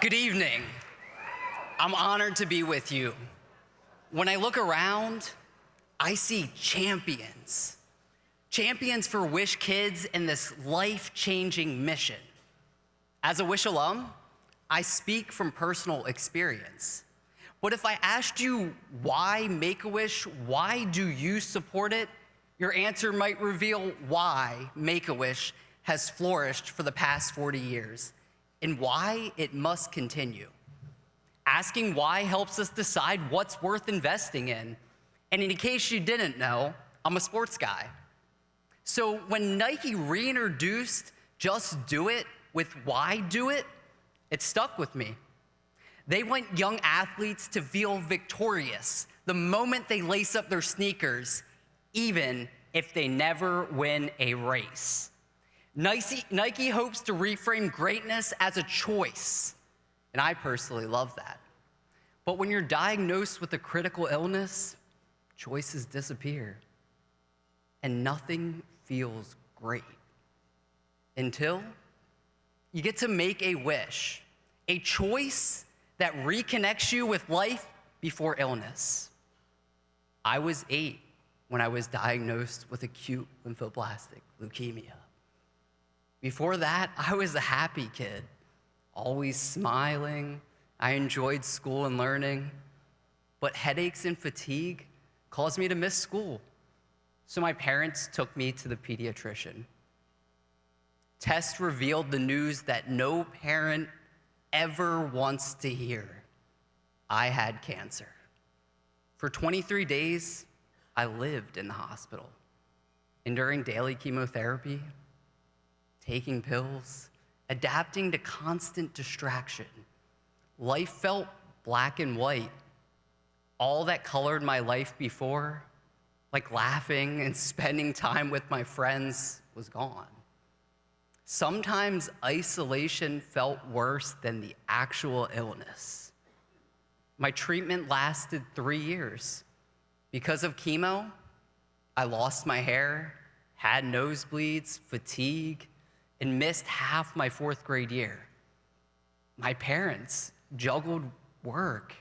Good evening. I'm honored to be with you. When I look around, I see champions. Champions for Wish kids in this life-changing mission. As a Wish alum, I speak from personal experience. But if I asked you why Make-A-Wish, why do you support it, your answer might reveal why Make-A-Wish has flourished for the past 40 years and why it must continue. Asking why helps us decide what's worth investing in. And in case you didn't know, I'm a sports guy. So when Nike reintroduced Just Do It with Why Do It, it stuck with me. They want young athletes to feel victorious the moment they lace up their sneakers, even if they never win a race. Nike hopes to reframe greatness as a choice, and I personally love that. But when you're diagnosed with a critical illness, choices disappear, and nothing feels great until you get to make a wish, a choice that reconnects you with life before illness. I was 8 when I was diagnosed with acute lymphoblastic leukemia. Before that, I was a happy kid, always smiling. I enjoyed school and learning, but headaches and fatigue caused me to miss school. So my parents took me to the pediatrician. Tests revealed the news that no parent ever wants to hear. I had cancer. For 23 days, I lived in the hospital, enduring daily chemotherapy, taking pills, adapting to constant distraction. Life felt black and white. All that colored my life before, like laughing and spending time with my friends, was gone. Sometimes isolation felt worse than the actual illness. My treatment lasted 3 years. Because of chemo, I lost my hair, had nosebleeds, fatigue, and missed half my 4th grade year. My parents juggled work,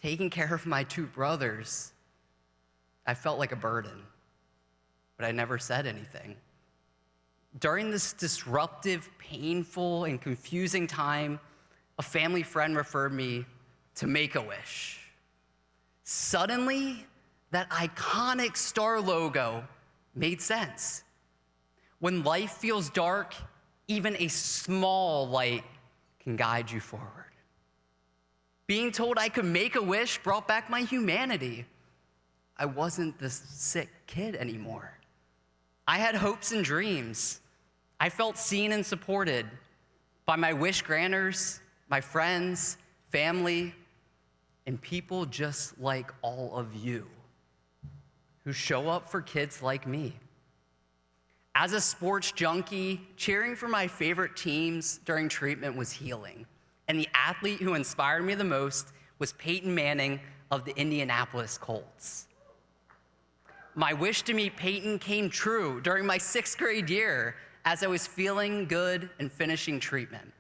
taking care of my 2 brothers. I felt like a burden, but I never said anything. During this disruptive, painful, and confusing time, a family friend referred me to Make-A-Wish. Suddenly, that iconic star logo made sense. When life feels dark, even a small light can guide you forward. Being told I could make a wish brought back my humanity. I wasn't this sick kid anymore. I had hopes and dreams. I felt seen and supported by my wish granters, my friends, family, and people just like all of you who show up for kids like me. As a sports junkie, cheering for my favorite teams during treatment was healing. And the athlete who inspired me the most was Peyton Manning of the Indianapolis Colts. My wish to meet Peyton came true during my 6th grade year as I was feeling good and finishing treatment.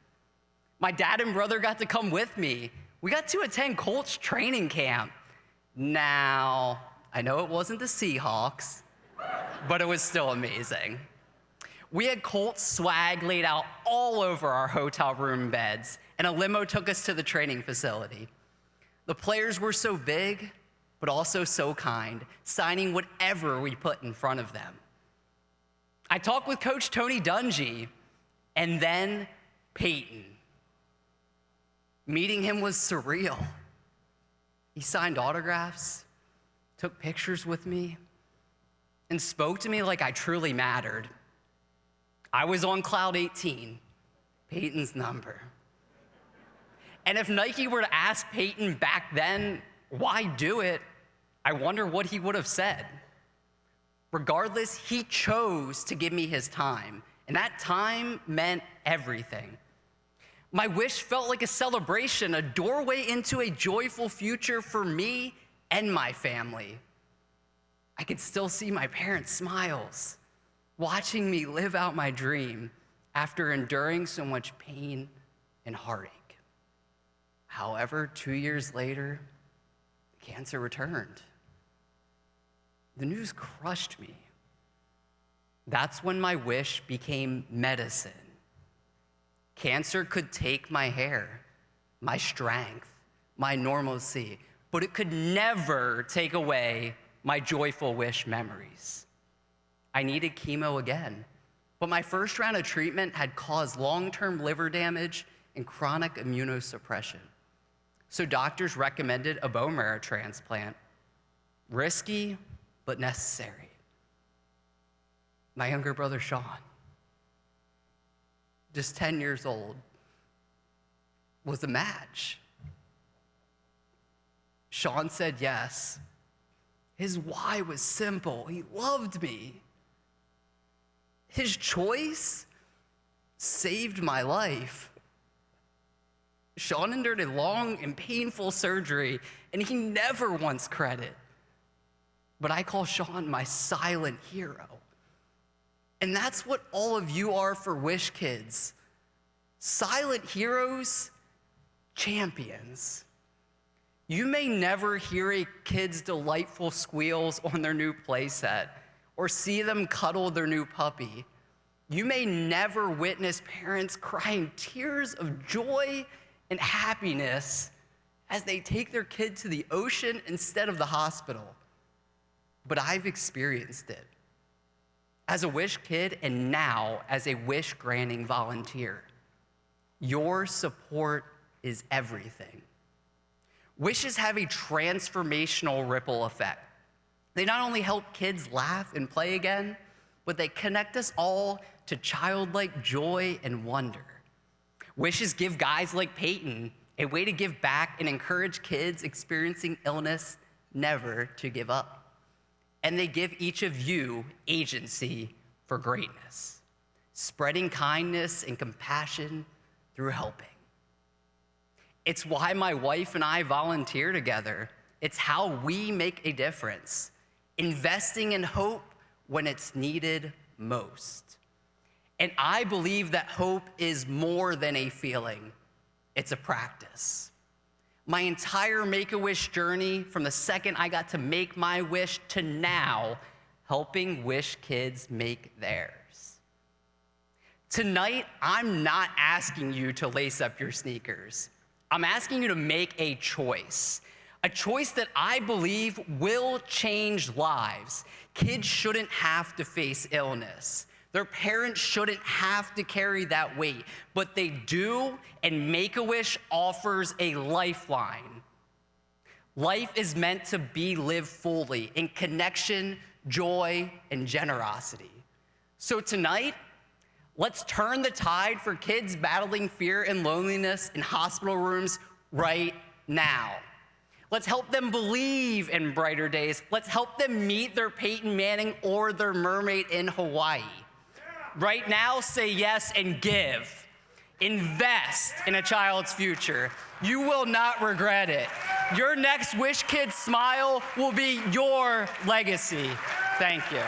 My dad and brother got to come with me. We got to attend Colts training camp. Now, I know it wasn't the Seahawks, but it was still amazing. We had Colts swag laid out all over our hotel room beds, and a limo took us to the training facility. The players were so big, but also so kind, signing whatever we put in front of them. I talked with Coach Tony Dungy, and then Peyton. Meeting him was surreal. He signed autographs, took pictures with me, and spoke to me like I truly mattered. I was on cloud 18, Peyton's number. And if Nike were to ask Peyton back then, why do it? I wonder what he would have said. Regardless, he chose to give me his time, and that time meant everything. My wish felt like a celebration, a doorway into a joyful future for me and my family. I could still see my parents' smiles, watching me live out my dream after enduring so much pain and heartache. However, 2 years later, the cancer returned. The news crushed me. That's when my wish became medicine. Cancer could take my hair, my strength, my normalcy, but it could never take away my joyful wish memories. I needed chemo again, but my first round of treatment had caused long-term liver damage and chronic immunosuppression. So doctors recommended a bone marrow transplant. Risky, but necessary. My younger brother, Sean, just 10 years old, was a match. Sean said yes. His why was simple. He loved me. His choice saved my life. Sean endured a long and painful surgery, and he never wants credit. But I call Sean my silent hero. And that's what all of you are for Wish Kids. Silent heroes, champions. You may never hear a kid's delightful squeals on their new playset or see them cuddle their new puppy. You may never witness parents crying tears of joy and happiness as they take their kid to the ocean instead of the hospital. But I've experienced it as a Wish kid and now as a Wish granting volunteer. Your support is everything. Wishes have a transformational ripple effect. They not only help kids laugh and play again, but they connect us all to childlike joy and wonder. Wishes give guys like Peyton a way to give back and encourage kids experiencing illness never to give up. And they give each of you agency for greatness, spreading kindness and compassion through helping. It's why my wife and I volunteer together. It's how we make a difference, investing in hope when it's needed most. And I believe that hope is more than a feeling, it's a practice. My entire Make-A-Wish journey, from the second I got to make my wish to now, helping Wish kids make theirs. Tonight, I'm not asking you to lace up your sneakers. I'm asking you to make a choice that I believe will change lives. Kids shouldn't have to face illness. Their parents shouldn't have to carry that weight, but they do, and Make-A-Wish offers a lifeline. Life is meant to be lived fully in connection, joy, and generosity. So tonight, let's turn the tide for kids battling fear and loneliness in hospital rooms right now. Let's help them believe in brighter days. Let's help them meet their Peyton Manning or their mermaid in Hawaii. Right now, say yes and give. Invest in a child's future. You will not regret it. Your next Wish Kid smile will be your legacy. Thank you.